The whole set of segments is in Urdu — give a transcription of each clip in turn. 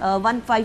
15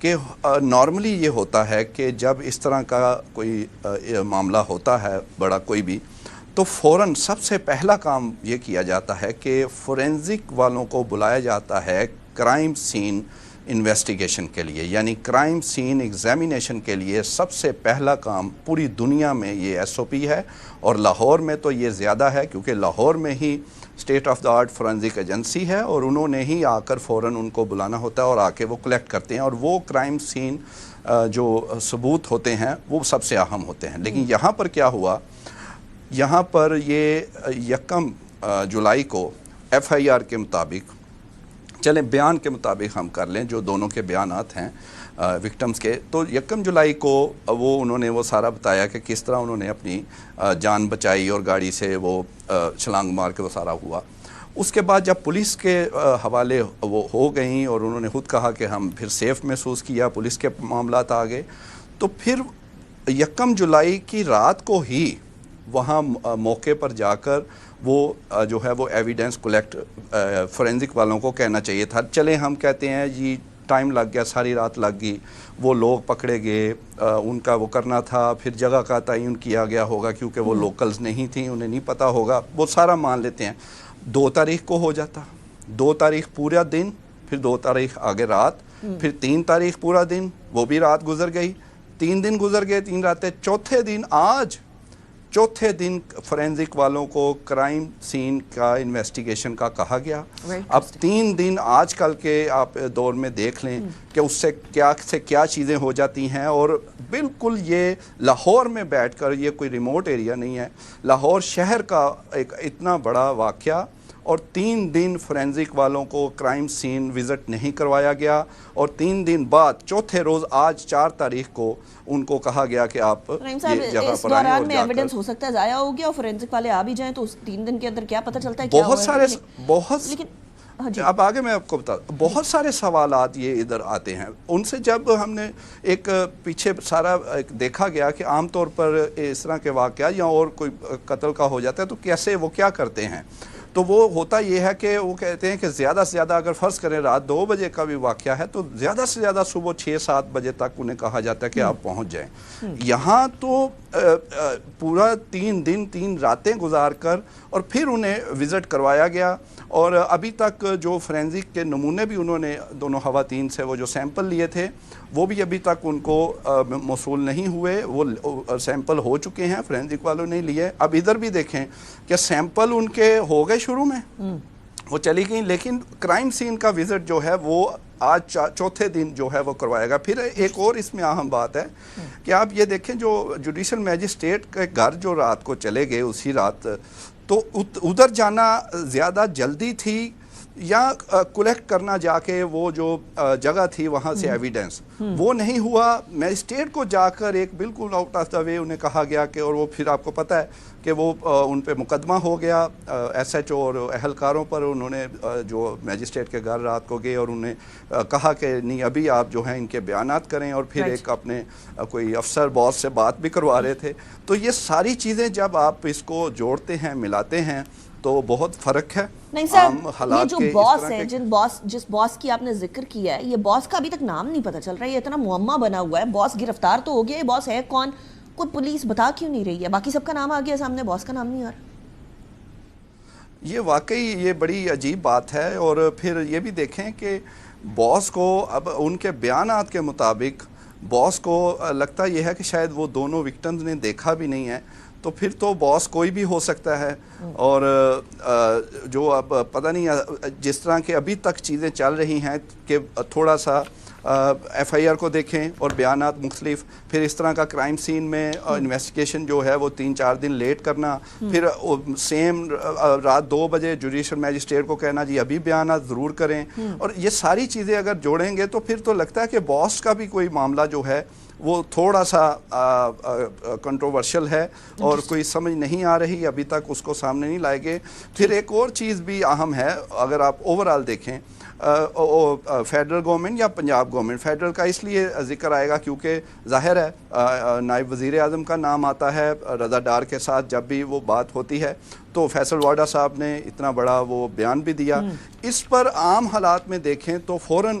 کہ نارملی یہ ہوتا ہے کہ جب اس طرح کا کوئی معاملہ ہوتا ہے بڑا کوئی بھی، تو فوراً سب سے پہلا کام یہ کیا جاتا ہے کہ فورینزک والوں کو بلایا جاتا ہے کرائم سین انویسٹیگیشن کے لیے، یعنی کرائم سین ایگزامینیشن کے لیے سب سے پہلا کام پوری دنیا میں یہ ایس او پی ہے، اور لاہور میں تو یہ زیادہ ہے کیونکہ لاہور میں ہی state of the art forensic agency ہے، اور انہوں نے ہی آ کر فوراً ان کو بلانا ہوتا ہے اور آ کے وہ کلیکٹ کرتے ہیں، اور وہ کرائم سین جو ثبوت ہوتے ہیں وہ سب سے اہم ہوتے ہیں۔ لیکن یہاں پر کیا ہوا، یہاں پر یہ 1 جولائی کو ایف آئی آر کے مطابق، چلیں بیان کے مطابق ہم کر لیں جو دونوں کے بیانات ہیں وکٹمز کے، تو 1 جولائی کو انہوں نے وہ سارا بتایا کہ کس طرح انہوں نے اپنی جان بچائی اور گاڑی سے وہ چھلانگ مار کے وہ سارا ہوا۔ اس کے بعد جب پولیس کے حوالے وہ ہو گئیں اور انہوں نے خود کہا کہ ہم پھر سیف محسوس کیا، پولیس کے معاملات آ گئے، تو پھر 1 جولائی کی رات کو ہی وہاں موقع پر جا کر وہ جو ہے وہ ایویڈنس کولیکٹ فورینزک والوں کو کہنا چاہیے تھا۔ چلیں ہم کہتے ہیں جی ٹائم لگ گیا، ساری رات لگ گئی، وہ لوگ پکڑے گئے، ان کا وہ کرنا تھا، پھر جگہ کا تعین کیا گیا ہوگا کیونکہ وہ لوکلز نہیں تھیں، انہیں نہیں پتہ ہوگا، وہ سارا مان لیتے ہیں۔ 2 تاریخ کو ہو جاتا، 2 تاریخ پورا دن، پھر 2 تاریخ آگے رات، پھر 3 تاریخ پورا دن، وہ بھی رات گزر گئی، 3 دن گزر گئے، 3 راتیں، چوتھے دن فورینزک والوں کو کرائم سین کا انویسٹیگیشن کا کہا گیا۔ اب 3 دن آج کل کے آپ دور میں دیکھ لیں کہ اس سے کیا چیزیں ہو جاتی ہیں، اور بالکل یہ لاہور میں بیٹھ کر، یہ کوئی ریموٹ ایریا نہیں ہے، لاہور شہر کا ایک اتنا بڑا واقعہ، اور 3 دن فورینزک والوں کو کرائم سین وزٹ نہیں کروایا گیا، اور 3 دن بعد چوتھے روز آج 4 تاریخ کو ان کو کہا گیا کہ آپ یہ جگہ پر آئیں، اس دوران میں ایویڈنس ہو سکتا ہے ضائع ہو گیا، اور فورینزک والے آ بھی جائیں تو اس 3 دن کے اندر کیا پتہ چلتا ہے کیا ہوا ہے۔ لیکن اب آگے میں آپ کو بتا، بہت سارے سوالات یہ ادھر آتے ہیں ان سے، جب ہم نے ایک پیچھے سارا دیکھا گیا کہ عام طور پر اس طرح کے واقعات یا اور کوئی قتل کا ہو جاتا ہے تو کیسے وہ کیا کرتے ہیں، تو وہ ہوتا یہ ہے کہ وہ کہتے ہیں کہ زیادہ سے زیادہ اگر فرض کریں رات 2 بجے کا بھی واقعہ ہے تو زیادہ سے زیادہ صبح 6-7 بجے تک انہیں کہا جاتا ہے کہ آپ پہنچ جائیں۔ یہاں تو پورا 3 دن 3 راتیں گزار کر اور پھر انہیں وزٹ کروایا گیا، اور ابھی تک جو فورینزک کے نمونے بھی انہوں نے دونوں خواتین سے وہ جو سیمپل لیے تھے وہ بھی ابھی تک ان کو موصول نہیں ہوئے، وہ سیمپل ہو چکے ہیں، فورینزک والوں نے لیے۔ اب ادھر بھی دیکھیں کہ سیمپل ان کے ہو گئے شروع میں، وہ چلی گئیں، لیکن کرائم سین کا وزٹ جو ہے وہ آج چوتھے دن جو ہے وہ کروایا گا۔ پھر ایک اور اس میں اہم بات ہے کہ آپ یہ دیکھیں جو جوڈیشل میجسٹریٹ کے گھر جو رات کو چلے گئے اسی رات، تو ادھر جانا زیادہ جلدی تھی یا کلیکٹ کرنا جا کے وہ جو جگہ تھی وہاں سے ایویڈنس، وہ نہیں ہوا۔ میجسٹریٹ کو جا کر ایک بالکل آؤٹ آف دا وے انہیں کہا گیا کہ، اور وہ پھر آپ کو پتہ ہے کہ وہ ان پہ مقدمہ ہو گیا ایس ایچ او اور اہلکاروں پر، انہوں نے جو میجسٹریٹ کے گھر رات کو گئے اور انہیں کہا کہ نہیں ابھی آپ جو ہیں ان کے بیانات کریں، اور پھر ایک اپنے کوئی افسر باس سے بات بھی کروا رہے تھے۔ تو یہ ساری چیزیں جب آپ اس کو جوڑتے ہیں ملاتے ہیں تو بہت فرق ہے۔ نہیں صاحب، یہ جو باس ہے، جس باس کی آپ نے ذکر کیا ہے، یہ باس کا ابھی تک نام نہیں پتہ چل رہا ہے، یہ اتنا معمہ بنا ہوا ہے۔ باس گرفتار تو ہو گیا، یہ باس ہے کون، کوئی پولیس بتا کیوں نہیں رہی ہے؟ باقی سب کا نام آ گیا سامنے، باس کا نام نہیں آ رہا۔ یہ واقعی یہ بڑی عجیب بات ہے، اور پھر یہ بھی دیکھیں کہ باس کو اب ان کے بیانات کے مطابق باس کو لگتا یہ ہے کہ شاید وہ دونوں وکٹمز نے دیکھا بھی نہیں ہے، تو پھر تو باس کوئی بھی ہو سکتا ہے۔ اور جو اب پتہ نہیں جس طرح کے ابھی تک چیزیں چل رہی ہیں کہ تھوڑا سا ایف آئی آر کو دیکھیں اور بیانات مختلف، پھر اس طرح کا کرائم سین میں انویسٹیگیشن جو ہے وہ 3-4 دن لیٹ کرنا، پھر سیم رات 2 بجے جوڈیشل میجسٹریٹ کو کہنا جی ابھی بیانات ضرور کریں، اور یہ ساری چیزیں اگر جوڑیں گے تو پھر تو لگتا ہے کہ باس کا بھی کوئی معاملہ جو ہے وہ تھوڑا سا کنٹروورشل ہے اور کوئی سمجھ نہیں آ رہی، ابھی تک اس کو سامنے نہیں لائے گئے۔ پھر ایک اور چیز بھی اہم ہے، اگر آپ اوورال دیکھیں فیڈرل گورنمنٹ یا پنجاب گورنمنٹ، فیڈرل کا اس لیے ذکر آئے گا کیونکہ ظاہر ہے نائب وزیر اعظم کا نام آتا ہے رضا ڈار کے ساتھ جب بھی وہ بات ہوتی ہے، تو فیصل واڈا صاحب نے اتنا بڑا وہ بیان بھی دیا۔ اس پر عام حالات میں دیکھیں تو فوراً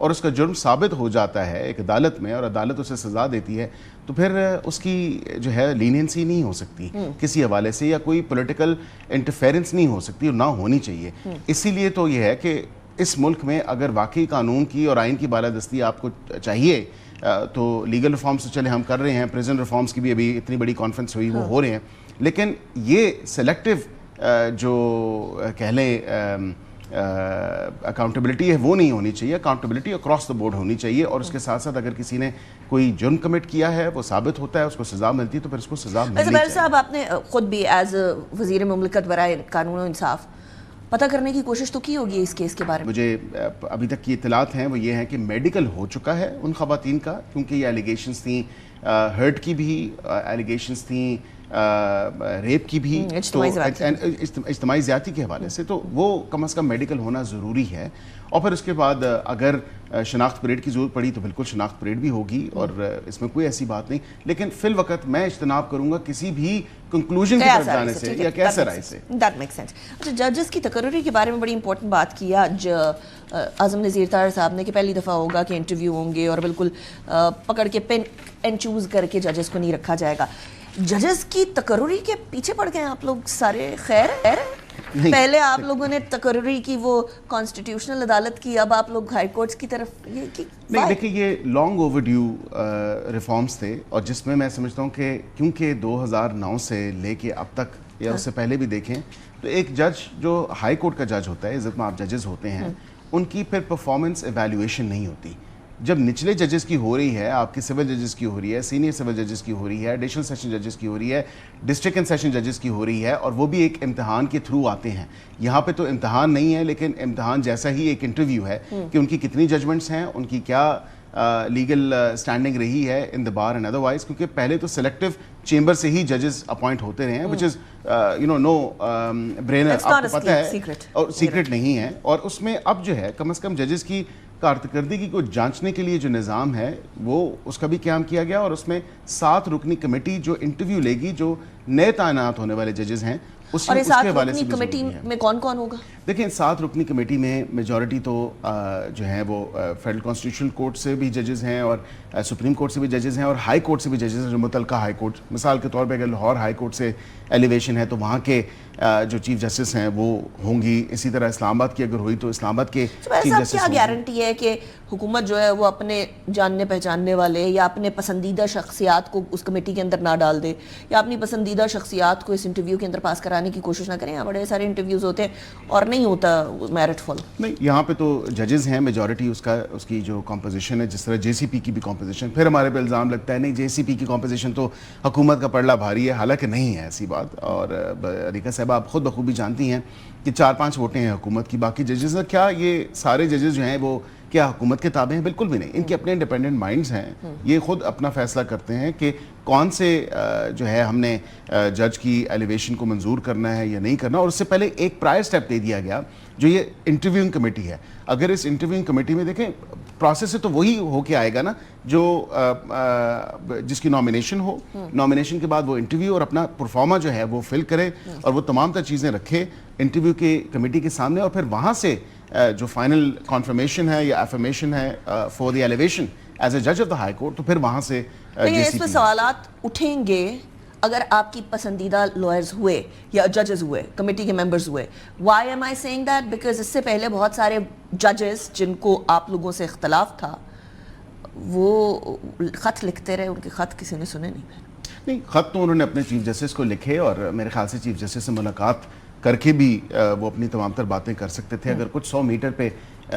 اور اس کا جرم ثابت ہو جاتا ہے ایک عدالت میں اور عدالت اسے سزا دیتی ہے تو پھر اس کی جو ہے لینینسی نہیں ہو سکتی کسی حوالے سے, یا کوئی پولیٹیکل انٹرفیرنس نہیں ہو سکتی اور نہ ہونی چاہیے. اسی لیے تو یہ ہے کہ اس ملک میں اگر واقعی قانون کی اور آئین کی بالادستی آپ کو چاہیے تو لیگل ریفارمز تو چلے ہم کر رہے ہیں, پریزن ریفارمز کی بھی ابھی اتنی بڑی کانفرنس ہوئی وہ ہو رہے ہیں, لیکن یہ سلیکٹیو جو کہہ لیں اکاؤنٹیبلٹی ہے وہ نہیں ہونی چاہیے. اکاؤنٹیبلٹی اکراس دا بورڈ ہونی چاہیے, اور اس کے ساتھ ساتھ اگر کسی نے کوئی جرم کمٹ کیا ہے وہ ثابت ہوتا ہے, اس کو سزا ملتی ہے تو پھر اس کو سزا ملنی چاہیے. صاحب آپ نے خود بھی ایز وزیر مملکت برائے قانون و انصاف پتہ کرنے کی کوشش تو کی ہوگی اس کیس کے بارے میں؟ مجھے ابھی تک کی اطلاعات ہیں وہ یہ ہیں کہ میڈیکل ہو چکا ہے ان خواتین کا, کیونکہ یہ ایلیگیشنز تھیں ہرٹ کی بھی, ایلیگیشنز تھیں ریپ کی بھی, اجتماعی زیادتی کے حوالے سے, تو وہ کم از کم میڈیکل ہونا ضروری ہے. اور پھر اس کے بعد اگر شناخت پریڈ کی ضرورت پڑی تو بالکل شناخت پریڈ بھی ہوگی, اور اس میں کوئی ایسی بات نہیں, لیکن فی الوقت میں اجتناب کروں گا کسی بھی کنکلوژن کی طرف جانے سے یا کیسے رائے سے. That make sense. اچھا, ججز کی تقرری کے بارے میں بڑی امپورٹنٹ بات کی آج اعظم نذیر طاہر صاحب نے کہ پہلی دفعہ ہوگا کہ انٹرویو ہوں گے اور بالکل پکڑ کے پن اینڈ چوز کر کے ججز کو نہیں رکھا جائے گا. ججز کی تقرری کے پیچھے پڑ گئے آپ لوگ سارے؟ خیر پہلے آپ لوگوں نے تقرری کی وہ کانسٹیٹیوشنل عدالت کی, اب آپ لوگ ہائی کورٹس کی طرف نہیں. دیکھیں یہ لانگ اوور ڈیو ریفارمز تھے, اور جس میں سمجھتا ہوں کہ کیونکہ 2009 سے لے کے اب تک یا اس سے پہلے بھی دیکھیں تو ایک جج جو ہائی کورٹ کا جج ہوتا ہے, عزت مآب ججز ہوتے ہیں, ان کی پھر پرفارمنس ایویلیویشن نہیں ہوتی. جب نچلے ججز کی ہو رہی ہے, آپ کی سول ججز کی ہو رہی ہے, سینئر سول ججز کی ہو رہی ہے, ایڈیشنل سیشن ججز کی ہو رہی ہے, ڈسٹرکٹ اینڈ سیشن ججز کی ہو رہی ہے, اور وہ بھی ایک امتحان کے تھرو آتے ہیں. یہاں پہ تو امتحان نہیں ہے, لیکن امتحان جیسا ہی ایک انٹرویو ہے کہ ان کی کتنی ججمنٹس ہیں, ان کی کیا لیگل اسٹینڈنگ رہی ہے ان دا بار اینڈ ادروائز, کیونکہ پہلے تو سلیکٹیو چیمبر سے ہی ججز اپوائنٹ ہوتے رہے ہیں, وچ از نو برینر, آپ کو پتہ ہے, اور سیکرٹ نہیں ہے. اور اس میں اب جو ہے کم از کم ججز کی کارکردگی کو جانچنے کے لیے جو نظام ہے وہ اس کا بھی قیام کیا گیا, اور اس میں 7 رکنی کمیٹی جو انٹرویو لے گی جو نئے تعینات ہونے والے ججز ہیں, اس کے حوالے سے کمیٹی میں کون کون ہوگا؟ دیکھیں 7 رکنی کمیٹی میں میجورٹی تو جو ہیں وہ فیڈرل کانسٹیٹیوشنل کورٹ سے بھی ججز ہیں, اور سپریم کورٹ سے بھی ججز ہیں, اور ہائی کورٹ سے بھی ججز ہیں, جو متعلقہ ہائی کورٹ, مثال کے طور پہ اگر لاہور ہائی کورٹ سے ایلیویشن ہے تو وہاں کے جو چیف جسٹس ہیں وہ ہوں گی. اسی طرح اسلام آباد کی اگر ہوئی تو اسلام آباد کے چیف جسٹس. کیا گارنٹی ہے کہ حکومت جو ہے وہ اپنے جاننے پہچاننے والے یا اپنے پسندیدہ شخصیات کو اس کمیٹی کے اندر نہ ڈال دے, یا اپنی پسندیدہ شخصیات کو اس انٹرویو کے اندر پاس کرانے کی کوشش نہ کریں؟ یہاں بڑے سارے انٹرویوز ہوتے ہیں اور نہیں ہوتا میرٹ فل. نہیں, یہاں پہ تو ججز ہیں میجورٹی, اس کی جو کمپوزیشن ہے, جس طرح جے سی پی کی بھی کمپوزیشن. پھر ہمارے پہ الزام لگتا ہے نہیں جے سی پی کی کمپوزیشن تو حکومت کا پلڑا بھاری ہے, حالانکہ نہیں ہے ایسی بات. اور علیقہ صاحبہ آپ خود بخوبی جانتی ہیں کہ 4-5 ووٹیں ہیں حکومت کی, باقی ججز. کیا یہ سارے ججز جو ہیں وہ کیا حکومت کے تابع ہیں؟ بالکل بھی نہیں. ان کے اپنے انڈیپینڈنٹ مائنڈز ہیں, یہ خود اپنا فیصلہ کرتے ہیں کہ کون سے جو ہے ہم نے جج کی ایلیویشن کو منظور کرنا ہے یا نہیں کرنا. اور اس سے پہلے ایک پرائر سٹیپ دے دیا گیا جو یہ انٹرویوئنگ کمیٹی ہے. اگر اس انٹرویوئنگ کمیٹی میں دیکھیں پروسیس سے تو وہی ہو کے آئے گا نا جو جس کی نامینیشن ہو, نامینیشن کے بعد وہ انٹرویو اور اپنا پرفارما جو ہے وہ فل کرے, اور وہ تمام تر چیزیں رکھے انٹرویو کے کمیٹی کے سامنے, اور پھر وہاں سے جو فائنل کانفرمیشن ہے یا افرمیشن ہے for the elevation as a جج آف دا ہائی کورٹ, تو پھر وہاں سے اس پہ سوالات اٹھیں گے اگر آپ کی پسندیدہ لائرز ہوئے یا ججز ہوئے, کمیٹی کے ممبرز ہوئے. Why am I seeing that? Because اس سے پہلے بہت سارے ججز جن کو آپ لوگوں سے اختلاف تھا وہ خط لکھتے رہے, ان کے خط کسی نے سنے نہیں. خط تو انہوں نے اپنے چیف جسٹس کو لکھے, اور میرے خیال سے چیف جسٹس سے ملاقات کر کے بھی وہ اپنی تمام تر باتیں کر سکتے تھے. اگر کچھ 100 میٹر پہ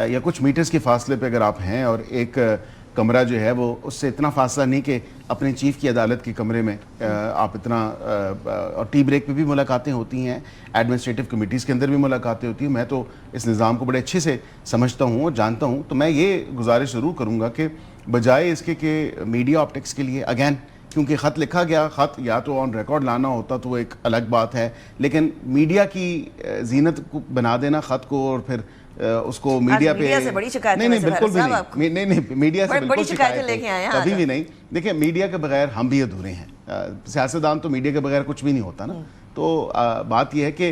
یا کچھ میٹرز کے فاصلے پہ اگر آپ ہیں, اور ایک کمرہ جو ہے وہ اس سے اتنا فاصلہ نہیں کہ اپنے چیف کی عدالت کے کمرے میں آپ اتنا, اور ٹی بریک پہ بھی ملاقاتیں ہوتی ہیں, ایڈمنسٹریٹو کمیٹیز کے اندر بھی ملاقاتیں ہوتی ہیں. میں تو اس نظام کو بڑے اچھے سے سمجھتا ہوں اور جانتا ہوں. تو میں یہ گزارش ضرور کروں گا کہ بجائے اس کے کہ میڈیا آپٹکس کے لیے, اگین کیونکہ خط لکھا گیا, خط یا تو آن ریکارڈ لانا ہوتا تو وہ ایک الگ بات ہے, لیکن میڈیا کی زینت کو بنا دینا خط کو, اور پھر اس کو میڈیا پہ سے بڑی شکایت نہیں بالکل بھی نہیں, میڈیا سے بالکل شکایت لے کے آئے ہیں کبھی بھی نہیں. دیکھیں میڈیا کے بغیر ہم بھی ادھورے ہیں, سیاستدان تو میڈیا کے بغیر کچھ بھی نہیں ہوتا نا. تو بات یہ ہے کہ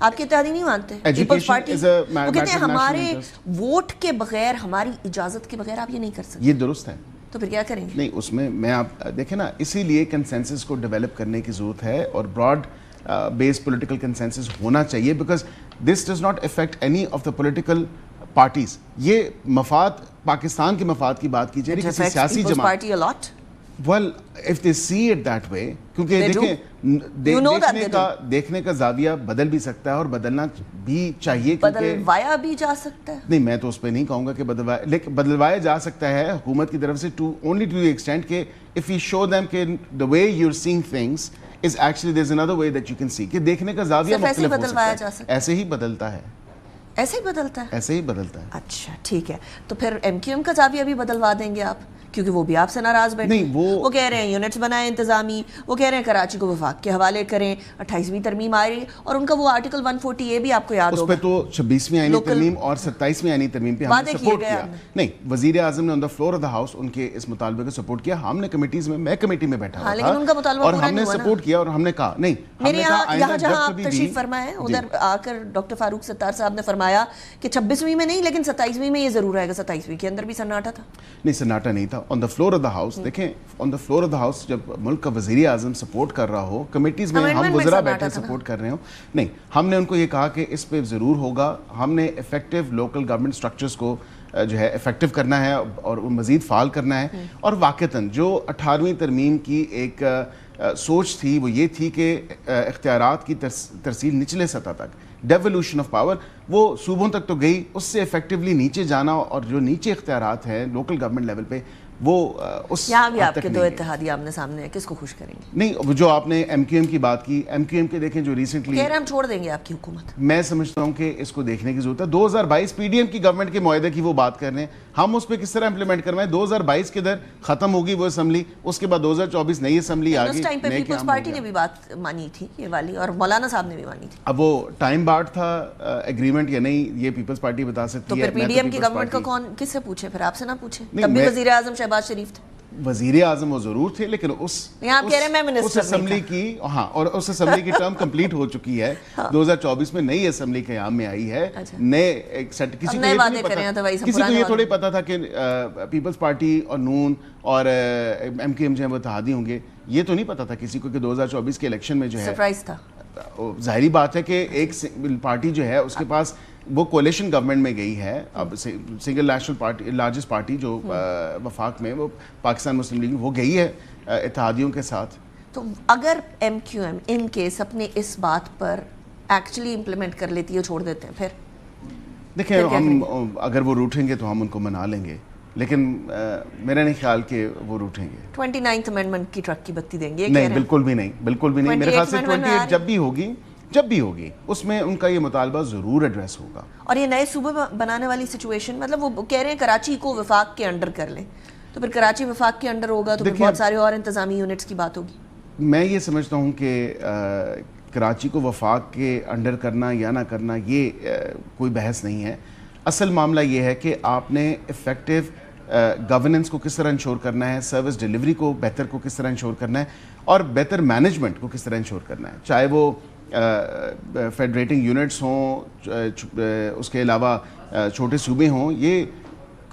آپ کے اتحادی نہیں مانتے؟ پیپلز پارٹی وہ کہتے ہیں ہمارے ووٹ کے بغیر, ہماری اجازت کے بغیر آپ یہ نہیں کر سکتے. یہ درست ہے, تو پھر کیا کریں گے؟ نہیں اس میں آپ دیکھیں نا, اسی لیے کنسنسس کو ڈیولپ کرنے کی ضرورت ہے اور براڈ بیس پولیٹیکل کنسنسس ہونا چاہیے, because this does not affect any of the political parties. یہ مفاد, پاکستان کے مفاد کی بات کی جائے کسی سیاسی جماعت, well if they see it that way, کیونکہ دیکھیں دیکھنے کا زاویہ بدل بھی سکتا ہے اور بدلنا بھی چاہیے, بدلوایا بھی جا سکتا ہے. نہیں میں تو اس پہ نہیں کہوں گا کہ بدلوایا جا سکتا ہے حکومت کی طرف سے, only to the extent کہ if you show them کہ the way you're seeing things is actually there's another way that you can see, کہ دیکھنے کا زاویہ مختلف ہو سکتا ہے. ایسے ہی بدلتا ہے, ایسے ہی بدلتا ہے, ایسے ہی بدلتا ہے. اچھا ٹھیک ہے, تو پھر ایم کیو ایم کا زاویہ بھی بدلوا دیں گے آپ, کیونکہ وہ بھی آپ سے ناراض بیٹھے ہیں. وہ کہہ رہے ہیں یونٹس بنائیں انتظامی, وہ کہہ رہے ہیں کراچی کو وفاق کے حوالے کریں, 28ویں ترمیم آ رہی, اور ان کا وہ آرٹیکل 140A بھی آپ کو یاد ہوگا, اس پہ تو 26ویں آئینی ترمیم اور 27ویں آئینی ترمیم پہ ہم نے سپورٹ کیا. نہیں, وزیر اعظم نے on the floor of the house ان کے اس مطالبے کو سپورٹ کیا. ہم نے کمیٹیز میں کمیٹی میں بیٹھا ہوا تھا اور ہم نے سپورٹ کیا, اور ہم نے کہا نہیں, میرے یہاں جہاں آپ تشریف فرمائے ادھر آ کر ڈاکٹر فاروق ستار صاحب نے فرمایا کہ 26ویں میں نہیں لیکن 27ویں میں یہ ضرور آئے گا. 27ویں کے اندر بھی سناٹا تھا. نہیں, سناٹا نہیں تھا. On the floor of the house, دیکھیں on the floor of the house جب ملک کا وزیر اعظم سپورٹ کر رہا ہو, کمیٹیز میں ہم وزراء بیٹھے سپورٹ کر رہے ہوں, نہیں ہم نے ان کو یہ کہا کہ اس پہ ضرور ہوگا. ہم نے افیکٹو لوکل گورنمنٹ اسٹرکچرز کو جو ہے افیکٹو کرنا ہے اور مزید فعال کرنا ہے. اور واقعتاً جو 18ویں ترمیم کی ایک سوچ تھی وہ یہ تھی کہ اختیارات کی ترسیل نچلے سطح تک, ڈیولوشن آف پاور, وہ صوبوں تک تو گئی, اس سے افیکٹولی نیچے جانا, اور جو نیچے اختیارات ہیں لوکل گورنمنٹ لیول پہ وہ اس یہاں بھی آپ کے دو اتحادی آمنے سامنے ہیں, کس کو خوش کریں گے؟ نہیں, جو آپ نے ایم کیو ایم کی بات کی, ایم کیو ایم کے دیکھیں جو ریسنٹلی کہہ رہے ہیں ہم چھوڑ دیں گے آپ کی حکومت, میں سمجھتا ہوں کہ اس کو دیکھنے کی ضرورت ہے. 2022 پی ڈی ایم کی گورنمنٹ کے معاہدے کی وہ بات کر رہے ہیں, ہم اس پہ کس طرح امپلیمنٹ کروائیں. 2022 کے در ختم ہوگی وہ اسمبلی, اس کے بعد 2024 نئی اسمبلی آ گئی. اس ٹائم پہ پیپلز پارٹی نے بھی بات مانی تھی یہ والی, اور مولانا صاحب نے بھی مانی تھی. اب وہ ٹائم بارڈ تھا ایگریمنٹ یا نہیں, یہ پیپلز پارٹی بتا سکتی ہے. تو پھر پی ڈی ایم کی گورنمنٹ کا کون کس سے پوچھے, پھر آپ سے نہ پوچھے؟ تب بھی وزیر اعظم شہباز شریف تھے. وزیر اعظم وہ ضرور تھے, لیکن اس اسمبلی کی, ہاں, اور اس اسمبلی کی ٹرم کمپلیٹ ہو چکی ہے. 2024 میں نئی اسمبلی قیام میں آئی ہے. نئے ایک سیٹ, کسی کو یہ تھوڑی پتا تھا کہ پیپلز پارٹی اور نون اور ایم کیو ایم جو ہے وہ اتحادی ہوں گے. یہ تو نہیں پتا تھا کسی کو کہ 2024 کے الیکشن میں جو ہے سرپرائز تھا. ظاہری بات ہے کہ ایک پارٹی جو ہے اس کے پاس وہ کولیشن گورنمنٹ میں گئی ہے. اب single national party, largest party جو وفاق میں, وہ پاکستان مسلم لیگ, وہ گئی ہے اتحادیوں کے ساتھ. تو اگر ایم کیو ایم ان کیس اپنے اس بات پر ایکچولی امپلیمنٹ کر لیتی ہے, چھوڑ دیتے ہیں, پھر دیکھیں ہم اگر وہ روٹیں گے تو ہم ان کو منا لیں گے, لیکن میرا نہیں خیال کہ وہ روٹیں گے. 29th امینڈمنٹ کی ٹرک کی بتی دیں گے؟ نہیں, بالکل بھی نہیں, بالکل بھی نہیں. میرے خیال سے 28 جب بھی ہوگی اس میں ان کا یہ مطالبہ ضرور ایڈریس ہوگا. اور یہ نئے صوبے بنانے والی سچویشن, مطلب وہ کہہ رہے ہیں کراچی کو وفاق کے انڈر کر لیں, تو پھر کراچی وفاق کے انڈر ہوگا تو پھر بہت سارے اور انتظامی یونٹس کی بات ہوگی. میں یہ سمجھتا ہوں کہ کراچی کو وفاق کے انڈر کرنا یا نہ کرنا یہ کوئی بحث نہیں ہے. اصل معاملہ یہ ہے کہ آپ نے افیکٹو گورننس کو کس طرح انشور کرنا ہے, سروس ڈیلیوری کو بہتر کو کس طرح انشور کرنا ہے, اور بہتر مینجمنٹ کو کس طرح انشور کرنا ہے. چاہے وہ فیڈریٹنگ یونٹس ہوں, اس کے علاوہ چھوٹے صوبے ہوں, یہ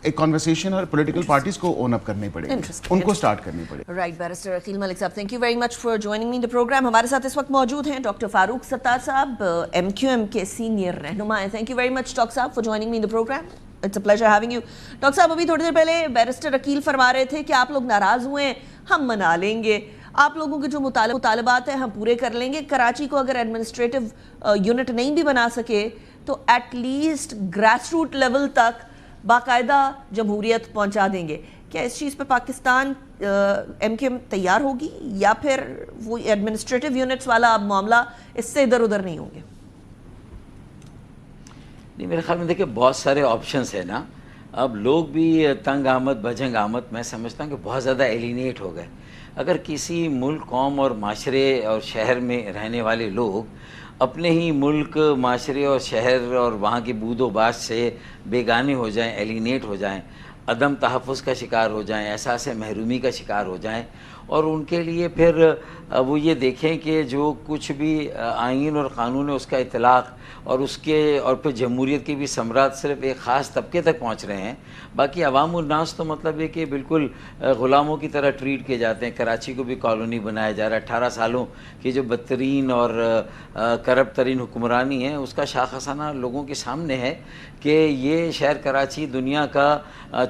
ایک کانورسیشن اور پولیٹیکل پارٹیز کو اون اپ کرنی پڑے, ان کو سٹارٹ کرنی پڑے. رائٹ, بیرسٹر عقیل ملک صاحب, thank you very much for joining me in the program. ہمارے ساتھ اس وقت موجود ہیں ڈاکٹر فاروق ستار صاحب, ایم کیو ایم کے سینئر رہنما ہیں. Thank you very much doctor صاحب for joining me in the programme. It's a pleasure having you. Doctor صاحب, ابھی تھوڑی دیر پہلے بیرسٹر عقیل فرما رہے تھے کہ آپ لوگ ناراض ہوئے ہیں, ہم منا لیں گے, آپ لوگوں کے جو مطالبات ہیں ہم پورے کر لیں گے. کراچی کو اگر ایڈمنسٹریٹو یونٹ نہیں بھی بنا سکے تو at least grass root level تک باقاعدہ جمہوریت پہنچا دیں گے. کیا اس چیز پہ پاکستان ایم کیو ایم تیار ہوگی, یا پھر وہ ایڈمنسٹریٹو یونٹس والا اب معاملہ اس سے ادھر ادھر نہیں ہوں گے؟ نہیں, میرے خیال میں دیکھیں بہت سارے آپشنس ہیں نا. اب لوگ بھی تنگ آمد بھجنگ آمد میں سمجھتا ہوں کہ بہت زیادہ ایلینیٹ ہو گئے. اگر کسی ملک, قوم اور معاشرے اور شہر میں رہنے والے لوگ اپنے ہی ملک, معاشرے اور شہر اور وہاں کی بود و باش سے بیگانے ہو جائیں, ایلینیٹ ہو جائیں, عدم تحفظ کا شکار ہو جائیں, احساس محرومی کا شکار ہو جائیں, اور ان کے لیے پھر وہ یہ دیکھیں کہ جو کچھ بھی آئین اور قانون ہے اس کا اطلاق اور اس کے اور پھر جمہوریت کے بھی ثمرات صرف ایک خاص طبقے تک پہنچ رہے ہیں، باقی عوام الناس تو مطلب ہے کہ بالکل غلاموں کی طرح ٹریٹ کیے جاتے ہیں۔ کراچی کو بھی کالونی بنایا جا رہا ہے۔ 18 سالوں کی جو بدترین اور کرپٹ ترین حکمرانی ہے اس کا شاخسانہ لوگوں کے سامنے ہے کہ یہ شہر کراچی دنیا کا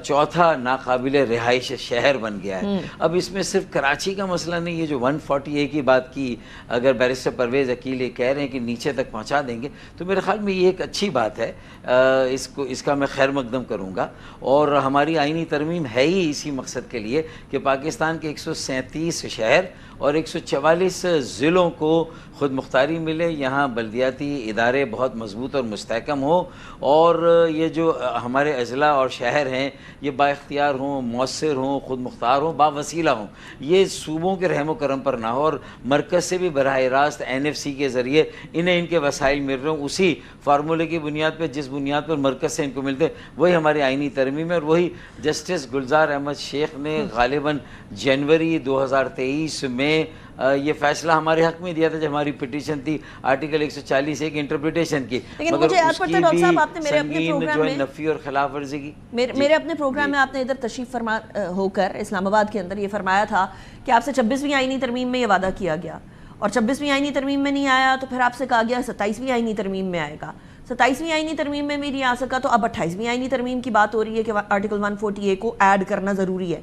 چوتھا ناقابل رہائش شہر بن گیا ہے۔ اب اس میں صرف کراچی کا مسئلہ نہیں، یہ جو 140A کی بات کی، اگر بیرسٹر پرویز عقیل یہ کہہ رہے ہیں کہ نیچے تک پہنچا دیں گے تو میرے خیال میں یہ ایک اچھی بات ہے، اس کا میں خیر مقدم کروں گا۔ اور ہماری آئینی ترمیم ہے ہی اسی مقصد کے لیے کہ پاکستان کے 137 شہر اور 144 ضلعوں کو خود مختاری ملے، یہاں بلدیاتی ادارے بہت مضبوط اور مستحکم ہوں، اور یہ جو ہمارے اضلاع اور شہر ہیں یہ با اختیار ہوں، مؤثر ہوں، خود مختار ہوں، باوسیلہ ہوں، یہ صوبوں کے رحم و کرم پر نہ ہو، اور مرکز سے بھی براہ راست NFC کے ذریعے انہیں ان کے وسائل مل رہے ہوں، اسی فارمولے کی بنیاد پہ جس بنیاد پر مرکز سے ان کو ملتے وہی ہماری آئینی ترمیم ہے، اور وہی جسٹس گلزار احمد شیخ نے غالباً جنوری 2023 میں یہ فیصلہ ہمارے حق میں دیا تھا جب ہماری پٹیشن تھی آرٹیکل 140 کی انٹرپریٹیشن کی، مگر اس کی بھی سنگین جو ہے نفی اور خلاف ورزی کی۔ میرے اپنے پروگرام میں آپ نے ادھر تشریف فرما ہو کر اسلام آباد کے اندر یہ فرمایا تھا کہ آپ سے 26ویں آئینی ترمیم میں یہ وعدہ کیا گیا، اور 26ویں آئینی ترمیم میں نہیں آیا تو پھر آپ سے کہا گیا 27ویں آئینی ترمیم میں آئے گا، 27ویں آئینی ترمیم میں بھی نہیں آ سکا تو اب 28ویں آئینی ترمیم کی بات ہو رہی ہے کہ آرٹیکل 140A کو ایڈ کرنا ضروری ہے۔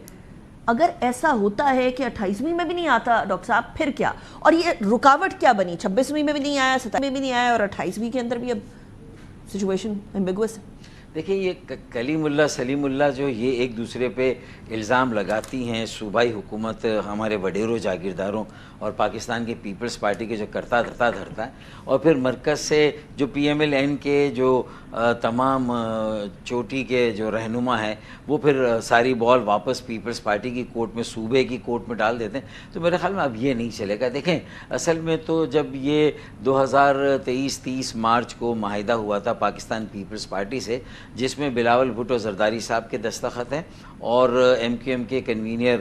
اگر ایسا ہوتا ہے کہ 28ویں میں بھی نہیں آتا ڈاکٹر صاحب پھر کیا؟ اور یہ رکاوٹ کیا بنی؟ 26ویں میں بھی نہیں آیا، 27ویں میں بھی نہیں آیا، اور 28ویں کے اندر بھی اب سچویشن ایمبیگوس ہے۔ دیکھیں یہ کلیم اللہ سلیم اللہ جو یہ ایک دوسرے پہ الزام لگاتی ہیں، صوبائی حکومت ہمارے وڈیروں جاگیرداروں اور پاکستان کی پیپلز پارٹی کے جو کرتا دھرتا ہے، اور پھر مرکز سے جو PMLN کے جو تمام چوٹی کے جو رہنما ہیں وہ پھر ساری بال واپس پیپلز پارٹی کی کورٹ میں، صوبے کی کورٹ میں ڈال دیتے ہیں، تو میرے خیال میں اب یہ نہیں چلے گا۔ دیکھیں اصل میں تو جب یہ 2023-30 مارچ کو معاہدہ ہوا تھا پاکستان پیپلز پارٹی سے، جس میں بلاول بھٹو زرداری صاحب کے دستخط ہیں اور MQM کے کنوینر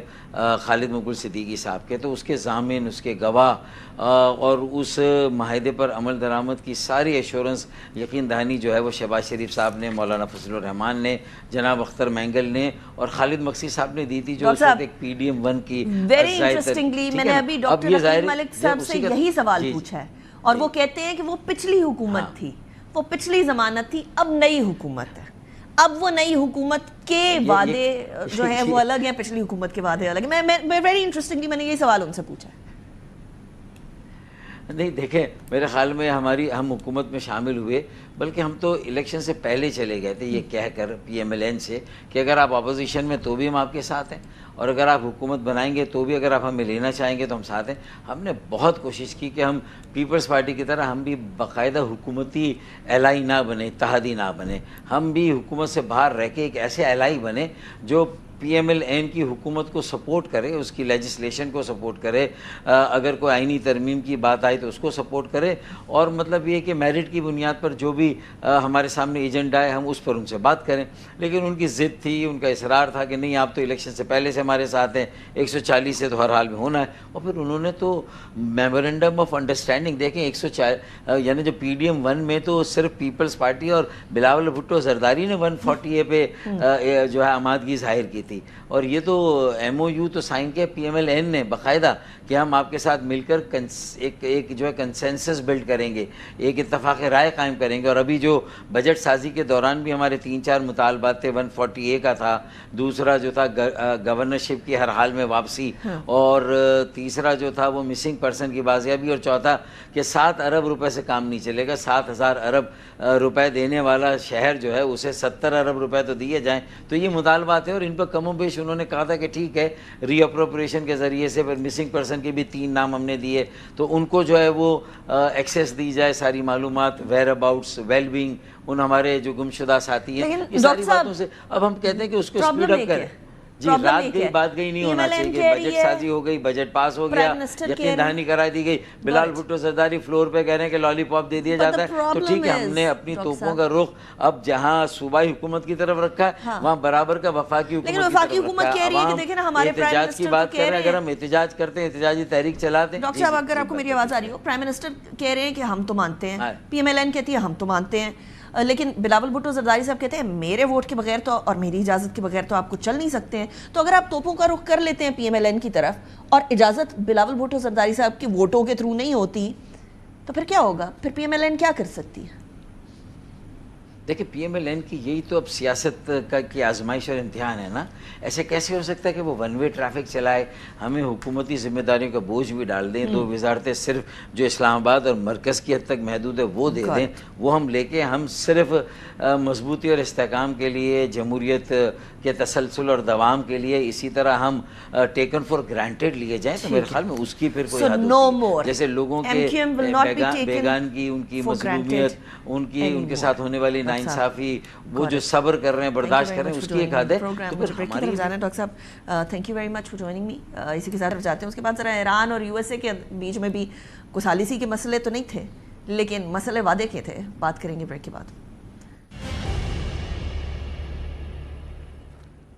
خالد مقبول صدیقی صاحب کے، تو اس کے ضامن، اس کے گواہ اور اس معاہدے پر عمل درآمد کی ساری ایشورنس یقین دہانی جو ہے وہ شہباز شریف صاحب نے، مولانا فضل الرحمان نے، جناب اختر مینگل نے اور خالد مقصی صاحب نے دی تھی، جو اس وقت ایک PDM-1 کی ویری انٹرسٹنگلی میں نے ابھی ڈاکٹر حکیم ملک صاحب سے یہی سوال پوچھا ہے، اور وہ کہتے ہیں کہ وہ پچھلی حکومت تھی، وہ پچھلی ضمانت تھی، اب نئی حکومت ہے، اب وہ نئی حکومت کے وعدے جو ہیں وہ الگ ہیں، پچھلی حکومت کے وعدے الگ ہیں۔ میں ویری انٹرسٹنگلی میں نے یہ سوال ان سے پوچھا ہے۔ نہیں دیکھیں میرے خیال میں ہم حکومت میں شامل ہوئے، بلکہ ہم تو الیکشن سے پہلے چلے گئے تھے یہ کہہ کر PMLN سے کہ اگر آپ اپوزیشن میں تو بھی ہم آپ کے ساتھ ہیں، اور اگر آپ حکومت بنائیں گے تو بھی اگر آپ ہمیں لینا چاہیں گے تو ہم ساتھ ہیں۔ ہم نے بہت کوشش کی کہ ہم پیپلز پارٹی کی طرح ہم بھی باقاعدہ حکومتی الائی نہ بنے، اتحادی نہ بنے، ہم بھی حکومت سے باہر رہ کے ایک ایسے الائی بنے جو PMLN کی حکومت کو سپورٹ کرے، اس کی لیجسلیشن کو سپورٹ کرے، اگر کوئی آئینی ترمیم کی بات آئی تو اس کو سپورٹ کرے، اور مطلب یہ کہ میرٹ کی بنیاد پر جو بھی ہمارے سامنے ایجنڈا ہے ہم اس پر ان سے بات کریں۔ لیکن ان کی ضد تھی، ان کا اصرار تھا کہ نہیں آپ تو الیکشن سے پہلے سے ہمارے ساتھ ہیں، 140 سے تو ہر حال میں ہونا ہے، اور پھر انہوں نے تو میمورنڈم آف انڈرسٹینڈنگ دیکھیں 140 یعنی جو PDM-1 میں تو صرف پیپلز پارٹی اور بلاول بھٹو زرداری نے 140A پہ جو ہے آمادگی ظاہر کی تھی، اور یہ تو MOU تو سائن کیا PMLN نے باقاعدہ کہ ہم آپ کے ساتھ مل کر ایک جو ہے کنسنسس بلڈ کریں گے، ایک اتفاق رائے قائم کریں گے۔ اور ابھی جو بجٹ سازی کے دوران بھی ہمارے 3-4 مطالبات تھے، 140A کا تھا، دوسرا جو تھا گورنرشپ کی ہر حال میں واپسی، اور تیسرا جو تھا وہ مسنگ پرسن کی بازیابی، اور چوتھا کہ 7 ارب روپے سے کام نہیں چلے گا، 7,000 ارب روپے دینے والا شہر جو ہے اسے 70 ارب روپے تو دیے جائیں۔ تو یہ مطالبات ہیں، اور ان پر کم و بیش انہوں نے کہا تھا کہ ٹھیک ہے ری اپروپریشن کے ذریعے سے، پھر مسنگ پرسن کے بھی 3 نام ہم نے دیے تو ان کو جو ہے وہ ایکسیس دی جائے ساری معلومات، ویئر اباؤٹس، ویل بینگ، ان ہمارے جو گمشدہ ساتھی ہیں، یہ ساری باتوں سے اب ہم کہتے ہیں کہ اس کو اسپیڈ اپ کریں۔ جی رات گئی بات گئی نہیں ہونا چاہیے کہ بجٹ سازی ہو گئی, بجٹ پاس ہو گیا, یقین دہانی کرا دی گئی. بلال بھٹو زرداری فلور پہ کہہ رہے ہیں کہ لالی پاپ دے دیا جاتا ہے, تو ٹھیک ہے ہم نے اپنی توپوں کا رخ اب جہاں صوبائی حکومت کی طرف رکھا ہے وہاں برابر کا وفاقی حکومت کی طرف رکھا ہے. احتجاج کی بات کر رہے ہیں, اگر ہم احتجاج کرتے ہیں, احتجاجی تحریک چلاتے ہیں. ڈاکٹر صاحب اگر آپ کو میری آواز آ رہی ہو, پرائم منسٹر کہہ رہے ہیں کہ ہم تو مانتے ہیں, پی ایم ایل این کہتی ہے ہم تو مانتے ہیں, لیکن بلاول بھٹو زرداری صاحب کہتے ہیں میرے ووٹ کے بغیر تو اور میری اجازت کے بغیر تو آپ کو چل نہیں سکتے ہیں. تو اگر آپ توپوں کا رخ کر لیتے ہیں پی ایم ایل این کی طرف اور اجازت بلاول بھٹو زرداری صاحب کی ووٹوں کے تھرو نہیں ہوتی, تو پھر کیا ہوگا؟ پھر پی ایم ایل این کیا کر سکتی ہے؟ دیکھیں پی ایم ایل این کی یہی تو اب سیاست کی آزمائش اور امتحان ہے نا. ایسے کیسے ہو سکتا ہے کہ وہ ون وے ٹریفک چلائے, ہمیں حکومتی ذمہ داریوں کا بوجھ بھی ڈال دیں, تو وزارتیں صرف جو اسلام آباد اور مرکز کی حد تک محدود ہے وہ دے دیں, وہ ہم لے کے ہم صرف مضبوطی اور استحکام کے لیے, جمہوریت کے تسلسل اور دوام کے لیے اسی طرح ہم ٹیکن فار گرانٹیڈ لیے جائیں, تو میرے خیال میں اس کی پھر کوئی حد ہوتی ہے. جیسے لوگوں کے بیگانگی, ان کی مظلومیت, ان کے ساتھ ہونے والی ناانصافی, وہ جو صبر کر رہے ہیں, برداشت کر رہے ہیں, اس کی ایک حد ہے. ڈاکٹر صاحب thank you very much for joining me. اسی کے ساتھ جاتے ہیں اس کے بعد ذرا ایران اور یو ایس اے کے بیچ میں بھی کچھ ثالثی کے مسئلے تو نہیں تھے, لیکن مسئلے وعدے کے تھے. بات کریں گے بریک کے بعد.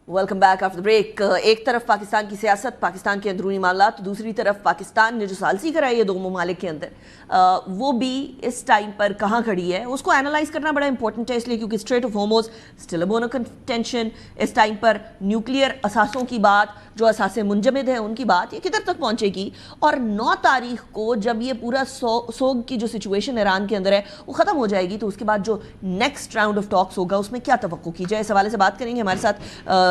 Welcome back after break. ایک طرف پاکستان کی سیاست, پاکستان کے اندرونی معاملات, دوسری طرف پاکستان نے جو ثالثی کرائی ہے دو ممالک کے اندر, وہ بھی اس ٹائم پر کہاں کھڑی ہے اس کو اینالائز کرنا بڑا امپورٹنٹ ہے, اس لیے کیونکہ strait of Hormuz still a bone of contention. اس ٹائم پر نیوکلیئر اثاثوں کی بات, جو اثاثے منجمد ہیں ان کی بات, یہ کدھر تک پہنچے گی, اور 9 تاریخ کو جب یہ پورا سوگ کی جو سچویشن ایران کے اندر ہے وہ ختم ہو جائے گی, تو اس کے بعد جو نیکسٹ راؤنڈ آف ٹاکس ہوگا اس میں کیا توقع کی جائے, اس حوالے سے بات کریں گے. ہمارے ساتھ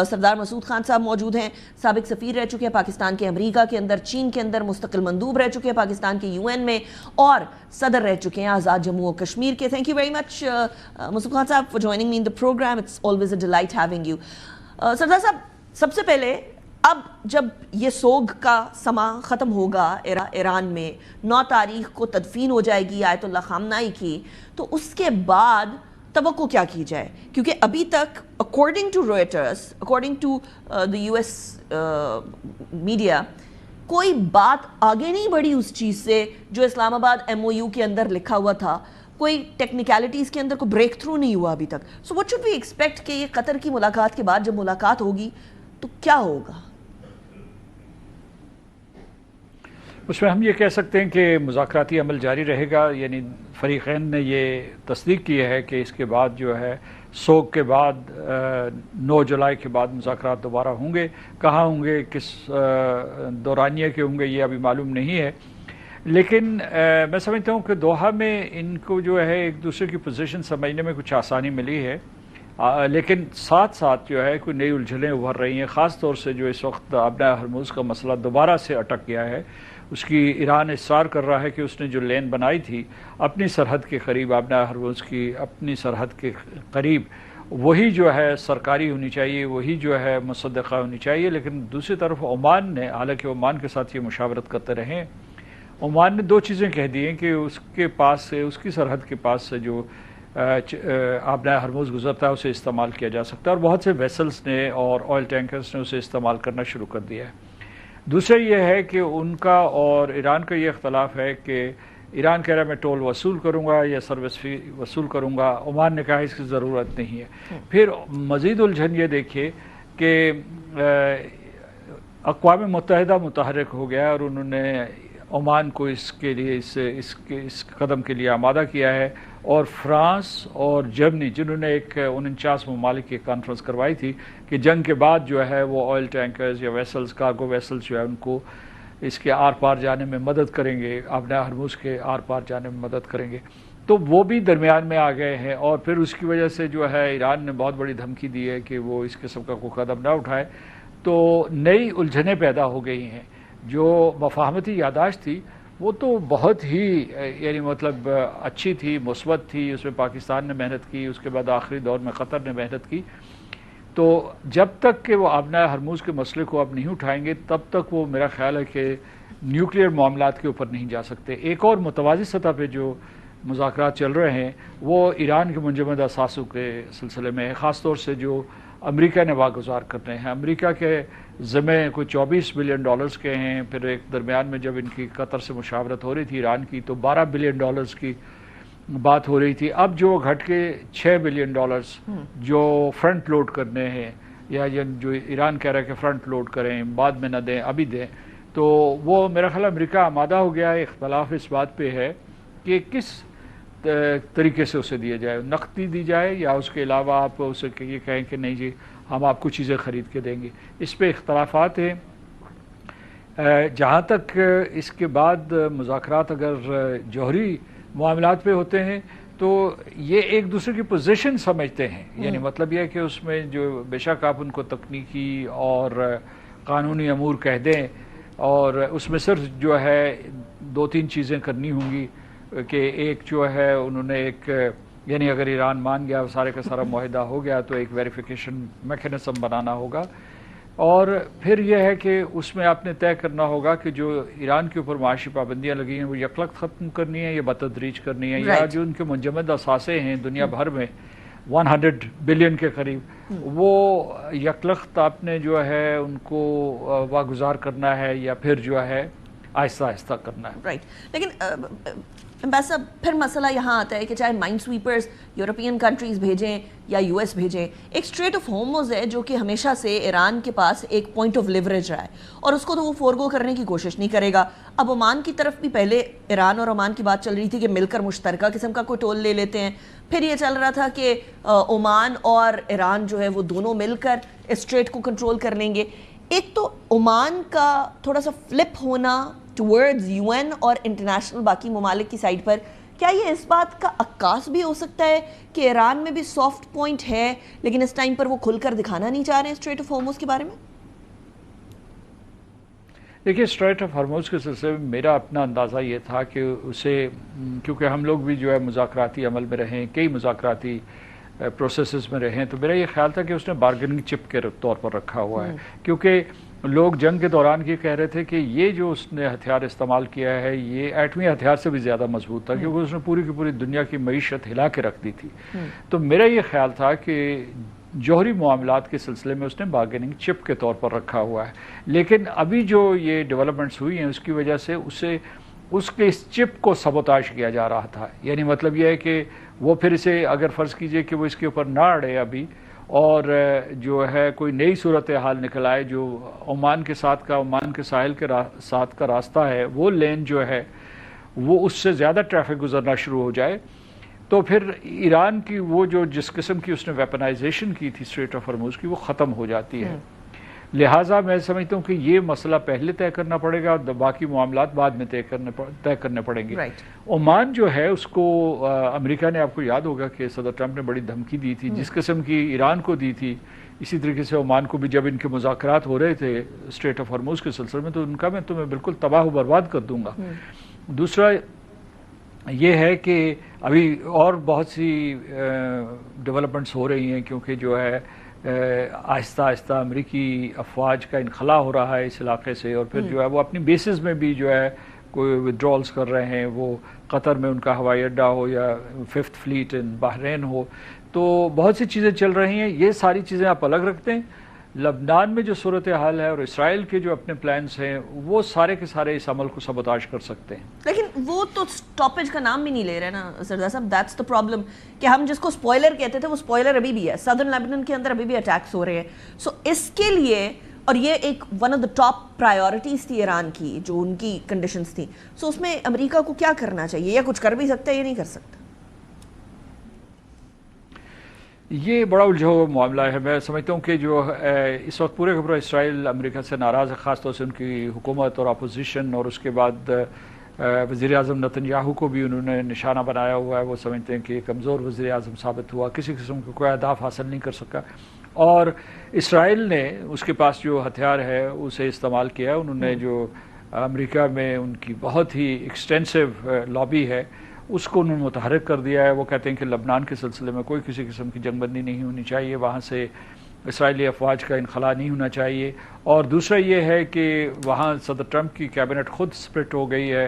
سردار مسعود خان صاحب موجود ہیں, سابق سفیر رہ چکے ہیں پاکستان کے امریکہ کے اندر, چین کے اندر مستقل مندوب رہ چکے ہیں پاکستان کے یو این میں, اور صدر رہ چکے ہیں آزاد جموں و کشمیر کے. Thank you very much Masood Khan صاحب for joining me in the programme. It's always a delight having you. Sardar صاحب, سب سے پہلے اب جب یہ سوگ کا سما ختم ہوگا ایران میں, 9 تاریخ کو تدفین ہو جائے گی آیت اللہ خامنائی کی, تو اس کے بعد توقع کیا کی جائے؟ کیونکہ ابھی تک according to Reuters, according to the U S media, کوئی بات آگے نہیں بڑھی اس چیز سے جو اسلام آباد ایم او یو کے اندر لکھا ہوا تھا, کوئی ٹیکنیکلٹیز کے اندر کوئی بریک تھرو نہیں ہوا ابھی تک. So what should we expect کہ یہ قطر کی ملاقات کے بعد جب ملاقات ہوگی تو کیا ہوگا؟ اس میں ہم یہ کہہ سکتے ہیں کہ مذاکراتی عمل جاری رہے گا. یعنی فریقین نے یہ تصدیق کی ہے کہ اس کے بعد جو ہے سوگ کے بعد 9 جولائی کے بعد مذاکرات دوبارہ ہوں گے. کہاں ہوں گے, کس دورانیے کے ہوں گے, یہ ابھی معلوم نہیں ہے. لیکن میں سمجھتا ہوں کہ دوحہ میں ان کو جو ہے ایک دوسرے کی پوزیشن سمجھنے میں کچھ آسانی ملی ہے, لیکن ساتھ ساتھ جو ہے کوئی نئی الجھنیں ابھر رہی ہیں. خاص طور سے جو اس وقت آبنائے ہرموز کا مسئلہ دوبارہ سے اٹک گیا ہے. اس کی ایران اصرار کر رہا ہے کہ اس نے جو لین بنائی تھی اپنی سرحد کے قریب, آبنائے ہرموز کی اپنی سرحد کے قریب, وہی جو ہے سرکاری ہونی چاہیے, وہی جو ہے مصدقہ ہونی چاہیے. لیکن دوسری طرف عمان نے, حالانکہ عمان کے ساتھ یہ مشاورت کرتے رہے, عمان نے 2 چیزیں کہہ دی ہیں کہ اس کے پاس سے, اس کی سرحد کے پاس سے جو آبنائے ہرموز گزرتا ہے اسے استعمال کیا جا سکتا ہے, اور بہت سے ویسلز نے اور آئل ٹینکرز نے اسے استعمال کرنا شروع کر دیا ہے. دوسرا یہ ہے کہ ان کا اور ایران کا یہ اختلاف ہے کہ ایران کہہ رہا ہے میں ٹول وصول کروں گا یا سروس فی وصول کروں گا, عمان نے کہا اس کی ضرورت نہیں ہے. پھر مزید الجھن یہ دیکھیے کہ اقوام متحدہ متحرک ہو گیا اور انہوں نے عمان کو اس کے لیے اس قدم کے لیے آمادہ کیا ہے, اور فرانس اور جرمنی جنہوں نے ایک 49 ممالک کی کانفرنس کروائی تھی کہ جنگ کے بعد جو ہے وہ آئل ٹینکرز یا ویسلز, کارگو ویسلز جو ہے ان کو اس کے آر پار جانے میں مدد کریں گے, آبنائے ہرموز کے آر پار جانے میں مدد کریں گے. تو وہ بھی درمیان میں آ گئے ہیں, اور پھر اس کی وجہ سے جو ہے ایران نے بہت بڑی دھمکی دی ہے کہ وہ اس قسم کا کوئی قدم نہ اٹھائے. تو نئی الجھنیں پیدا ہو گئی ہیں. جو مفاہمتی یادداشت تھی وہ تو بہت ہی یعنی مطلب اچھی تھی, مثبت تھی, اس میں پاکستان نے محنت کی, اس کے بعد آخری دور میں قطر نے محنت کی. تو جب تک کہ وہ آبنائے ہرموز کے مسئلے کو اب نہیں اٹھائیں گے تب تک وہ میرا خیال ہے کہ نیوکلیئر معاملات کے اوپر نہیں جا سکتے. ایک اور متوازی سطح پہ جو مذاکرات چل رہے ہیں وہ ایران کے منجمد اثاثوں کے سلسلے میں ہے, خاص طور سے جو امریکہ نے واگزار کرنے ہیں. امریکہ کے ذمے کوئی 24 بلین ڈالرز کے ہیں. پھر ایک درمیان میں جب ان کی قطر سے مشاورت ہو رہی تھی ایران کی تو 12 بلین ڈالرز کی بات ہو رہی تھی. اب جو گھٹ کے 6 بلین ڈالرز جو فرنٹ لوڈ کرنے ہیں یا جو ایران کہہ رہا ہے کہ فرنٹ لوڈ کریں بعد میں نہ دیں ابھی دیں, تو وہ میرا خیال امریکہ آمادہ ہو گیا ہے. اختلاف اس بات پہ ہے کہ کس طریقے سے اسے دیا جائے, نقدی دی جائے یا اس کے علاوہ آپ اسے یہ کہیں کہ نہیں جی ہم آپ کو چیزیں خرید کے دیں گے. اس پہ اختلافات ہیں. جہاں تک اس کے بعد مذاکرات اگر جوہری معاملات پہ ہوتے ہیں تو یہ ایک دوسرے کی پوزیشن سمجھتے ہیں. یعنی مطلب یہ ہے کہ اس میں جو بے شک آپ ان کو تکنیکی اور قانونی امور کہہ دیں اور اس میں صرف جو ہے 2-3 چیزیں کرنی ہوں گی کہ ایک جو ہے انہوں نے ایک یعنی اگر ایران مان گیا سارے کا سارا معاہدہ ہو گیا تو ایک ویریفیکیشن میکینزم بنانا ہوگا, اور پھر یہ ہے کہ اس میں آپ نے طے کرنا ہوگا کہ جو ایران کے اوپر معاشی پابندیاں لگی ہیں وہ یکلخت ختم کرنی ہیں یا بتدریج کرنی ہیں, یا جو ان کے منجمد اثاثے ہیں دنیا بھر میں 100 بلین کے قریب وہ یکلخت آپ نے جو ہے ان کو واگزار کرنا ہے یا پھر جو ہے آہستہ آہستہ کرنا ہے. رائٹ. لیکن امبیسڈر پھر مسئلہ یہاں آتا ہے کہ چاہے مائن سویپرز یورپین کنٹریز بھیجیں یا یو ایس بھیجیں, ایک اسٹریٹ آف ہارموز ہے جو کہ ہمیشہ سے ایران کے پاس ایک پوائنٹ آف لیوریج رہا ہے اور اس کو تو وہ فورگو کرنے کی کوشش نہیں کرے گا. اب عمان کی طرف بھی پہلے ایران اور عمان کی بات چل رہی تھی کہ مل کر مشترکہ قسم کا کوئی ٹول لے لیتے ہیں, پھر یہ چل رہا تھا کہ عمان اور ایران جو ہے وہ دونوں مل کر اسٹریٹ کو کنٹرول کر لیں گے. ایک تو عمان کا تھوڑا سا فلپ ہونا ٹورڈز یو این اور انٹرنیشنل باقی ممالک کی سائڈ پر, کیا یہ اس بات کا عکاس بھی ہو سکتا ہے کہ ایران میں بھی سافٹ پوائنٹ ہے لیکن اس ٹائم پر وہ کھل کر دکھانا نہیں چاہ رہے ہیں اسٹریٹ آف ہارموز کے بارے میں؟ دیکھیے اسٹریٹ آف ہارموز کے سلسلے میں میرا اپنا اندازہ یہ تھا کہ اسے کیونکہ ہم لوگ بھی جو ہے مذاکراتی عمل میں رہے ہیں, کئی مذاکراتی پروسیسز میں رہے ہیں, تو میرا یہ خیال تھا کہ اس نے بارگننگ چپ کے طور پر رکھا ہوا ہے. کیونکہ لوگ جنگ کے دوران یہ کہہ رہے تھے کہ یہ جو اس نے ہتھیار استعمال کیا ہے یہ ایٹمی ہتھیار سے بھی زیادہ مضبوط تھا کیونکہ اس نے پوری کی پوری دنیا کی معیشت ہلا کے رکھ دی تھی. تو میرا یہ خیال تھا کہ جوہری معاملات کے سلسلے میں اس نے بارگیننگ چپ کے طور پر رکھا ہوا ہے. لیکن ابھی جو یہ ڈیولپمنٹس ہوئی ہیں اس کی وجہ سے اس کے اس چپ کو سبوتاش کیا جا رہا تھا. یعنی مطلب یہ ہے کہ وہ پھر اسے اگر فرض کیجئے کہ وہ اس کے اوپر نہ اڑے ابھی اور جو ہے کوئی نئی صورتحال نکل آئے جو عمان کے ساتھ کا عمان کے ساحل کے ساتھ کا راستہ ہے وہ لین جو ہے وہ اس سے زیادہ ٹریفک گزرنا شروع ہو جائے تو پھر ایران کی وہ جو جس قسم کی اس نے ویپنائزیشن کی تھی اسٹریٹ آف ہارموز کی وہ ختم ہو جاتی ہے. لہٰذا میں سمجھتا ہوں کہ یہ مسئلہ پہلے طے کرنا پڑے گا اور باقی معاملات بعد میں طے کرنے پڑیں گے. عمان جو ہے اس کو امریکہ نے آپ کو یاد ہوگا کہ صدر ٹرمپ نے بڑی دھمکی دی تھی جس قسم کی ایران کو دی تھی اسی طریقے سے عمان کو بھی جب ان کے مذاکرات ہو رہے تھے اسٹریٹ آف ہارموز کے سلسلے میں تو ان کا میں تمہیں بالکل تباہ و برباد کر دوں گا. دوسرا یہ ہے کہ ابھی اور بہت سی ڈیولپمنٹس ہو رہی ہیں کیونکہ جو ہے آہستہ آہستہ امریکی افواج کا انخلا ہو رہا ہے اس علاقے سے اور پھر جو ہے وہ اپنی بیسز میں بھی جو ہے کوئی ودرالز کر رہے ہیں. وہ قطر میں ان کا ہوائی اڈہ ہو یا 5th فلیٹ ان بحرین ہو تو بہت سی چیزیں چل رہی ہیں. یہ ساری چیزیں آپ الگ رکھتے ہیں. لبنان میں جو صورتحال ہے اور اسرائیل کے جو اپنے پلانز ہیں وہ سارے کے سارے اس عمل کو سبوتاش کر سکتے ہیں. لیکن وہ تو سٹاپیج کا نام بھی نہیں لے رہے نا سردار صاحب. دیٹس دا پرابلم کہ ہم جس کو سپوائلر کہتے تھے وہ سپوائلر ابھی بھی ہے. سدرن لیبنان کے اندر ابھی بھی اٹیکس ہو رہے ہیں. سو اس کے لیے اور یہ ایک one of the top priorities تھی ایران کی جو ان کی کنڈیشنز تھیں. سو اس میں امریکہ کو کیا کرنا چاہیے یا کچھ کر بھی سکتا ہے یا نہیں کر سکتا؟ یہ بڑا الجھا ہوا معاملہ ہے. میں سمجھتا ہوں کہ جو اس وقت پورے کا پورا اسرائیل امریکہ سے ناراض ہے خاص طور سے ان کی حکومت اور اپوزیشن اور اس کے بعد وزیر اعظم نتن یاہو کو بھی انہوں نے نشانہ بنایا ہوا ہے. وہ سمجھتے ہیں کہ کمزور وزیر اعظم ثابت ہوا کسی قسم کا کوئی اہداف حاصل نہیں کر سکا اور اسرائیل نے اس کے پاس جو ہتھیار ہے اسے استعمال کیا. انہوں نے جو امریکہ میں ان کی بہت ہی ایکسٹینسو لابی ہے اس کو انہوں نے متحرک کر دیا ہے. وہ کہتے ہیں کہ لبنان کے سلسلے میں کوئی کسی قسم کی جنگ بندی نہیں ہونی چاہیے, وہاں سے اسرائیلی افواج کا انخلا نہیں ہونا چاہیے. اور دوسرا یہ ہے کہ وہاں صدر ٹرمپ کی کیبنٹ خود سپلٹ ہو گئی ہے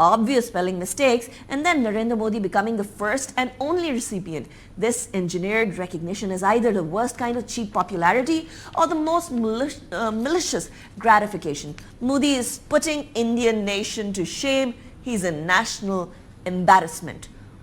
obvious spelling mistakes, and then Narendra Modi becoming the first and only recipient. This engineered recognition is either the worst kind of cheap popularity or the most malicious gratification. Modi is putting Indian nation to shame. He's a national embarrassment.